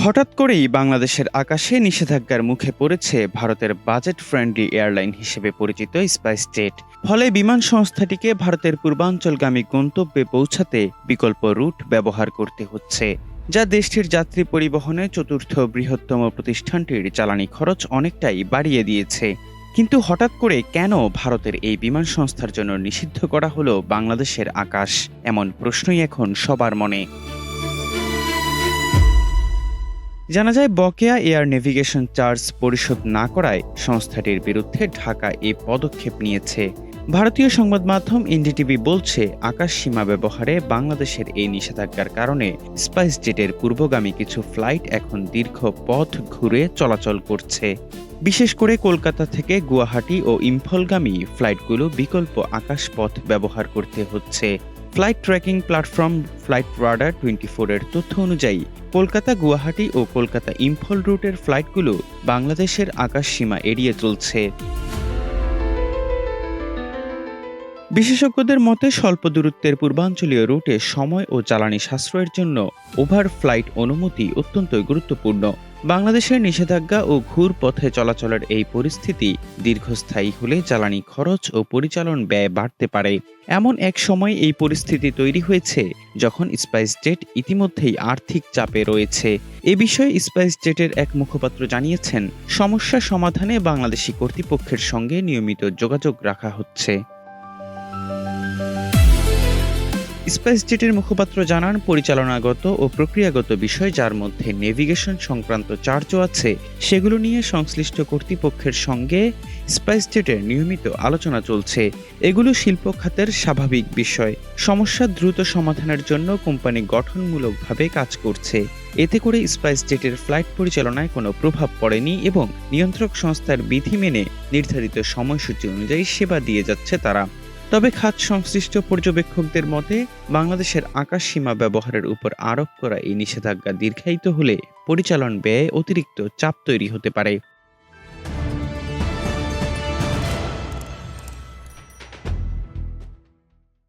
হঠাৎ করেই বাংলাদেশের আকাশে নিষেধাজ্ঞার মুখে পড়েছে ভারতের বাজেট ফ্রেন্ডলি এয়ারলাইন হিসেবে পরিচিত স্পাইসজেট। ফলে বিমান সংস্থাটিকে ভারতের পূর্বাঞ্চলগামী গন্তব্যে পৌঁছাতে বিকল্প রুট ব্যবহার করতে হচ্ছে, যা দেশটির যাত্রী পরিবহনে চতুর্থ বৃহত্তম প্রতিষ্ঠানটির জ্বালানি খরচ অনেকটাই বাড়িয়ে দিয়েছে। কিন্তু হঠাৎ করে কেন ভারতের এই বিমান সংস্থার জন্য নিষিদ্ধ করা হলো বাংলাদেশের আকাশ, এমন প্রশ্নই এখন সবার মনে। জানা যায়, বকেয়া এয়ার নেভিগেশন চার্জ পরিশোধ না করায় সংস্থাটির বিরুদ্ধে ঢাকা এই পদক্ষেপ নিয়েছে। ভারতীয় সংবাদ মাধ্যম এনডিটিভি বলছে, আকাশ সীমা ব্যবহারে বাংলাদেশের এই নিষেধাজ্ঞার কারণে স্পাইসজেটের পূর্বগামী কিছু ফ্লাইট এখন দীর্ঘ পথ ঘুরে চলাচল করছে। বিশেষ করে কলকাতা থেকে গুয়াহাটি ও ইম্ফলগামী ফ্লাইটগুলো বিকল্প আকাশপথ ব্যবহার করতে হচ্ছে। Flight tracking platform flight radar 24 এর তথ্য অনুযায়ী কলকাতা গুয়াহাটি ও কলকাতা ইম্ফল রুটের ফ্লাইটগুলো বাংলাদেশের আকাশ সীমা এড়িয়ে চলছে। বিশেষজ্ঞদের মতে, স্বল্প দূরত্বের পূর্বাঞ্চলীয় রুটে সময় ও জ্বালানি সাশ্রয়ের জন্য ওভার ফ্লাইট অনুমতি অত্যন্ত গুরুত্বপূর্ণ। বাংলাদেশের নিষেধাজ্ঞা ও ঘুর পথে চলাচলের এই পরিস্থিতি দীর্ঘস্থায়ী হলে জ্বালানি খরচ ও পরিচালন ব্যয় বাড়তে পারে। এমন এক সময় এই পরিস্থিতি তৈরি হয়েছে যখন স্পাইসজেট ইতিমধ্যেই আর্থিক চাপে রয়েছে। এ বিষয়ে স্পাইসজেটের এক মুখপাত্র জানিয়েছেন, সমস্যা সমাধানে বাংলাদেশি কর্তৃপক্ষের সঙ্গে নিয়মিত যোগাযোগ রাখা হচ্ছে। স্পাইসজেটের মুখপাত্র জানান, পরিচালনাগত ও প্রক্রিয়াগত বিষয়, যার মধ্যে নেভিগেশন সংক্রান্ত চার্জও আছে, সেগুলো নিয়ে সংশ্লিষ্ট কর্তৃপক্ষের সঙ্গে স্পাইসজেটের নিয়মিত আলোচনা চলছে। এগুলো শিল্প খাতের স্বাভাবিক বিষয়। সমস্যা দ্রুত সমাধানের জন্য কোম্পানি গঠনমূলকভাবে কাজ করছে। এতে করে স্পাইসজেটের ফ্লাইট পরিচালনায় কোনো প্রভাব পড়েনি এবং নিয়ন্ত্রক সংস্থার বিধি মেনে নির্ধারিত সময়সূচি অনুযায়ী সেবা দিয়ে যাচ্ছে তারা। তবে খাত সংশ্লিষ্ট পর্যবেক্ষকদের মতে, বাংলাদেশের আকাশ সীমা ব্যবহারের উপর আরোপ করা এই নিষেধাজ্ঞা দীর্ঘায়িত হলে পরিচালন ব্যয়ে অতিরিক্ত চাপ তৈরি হতে পারে।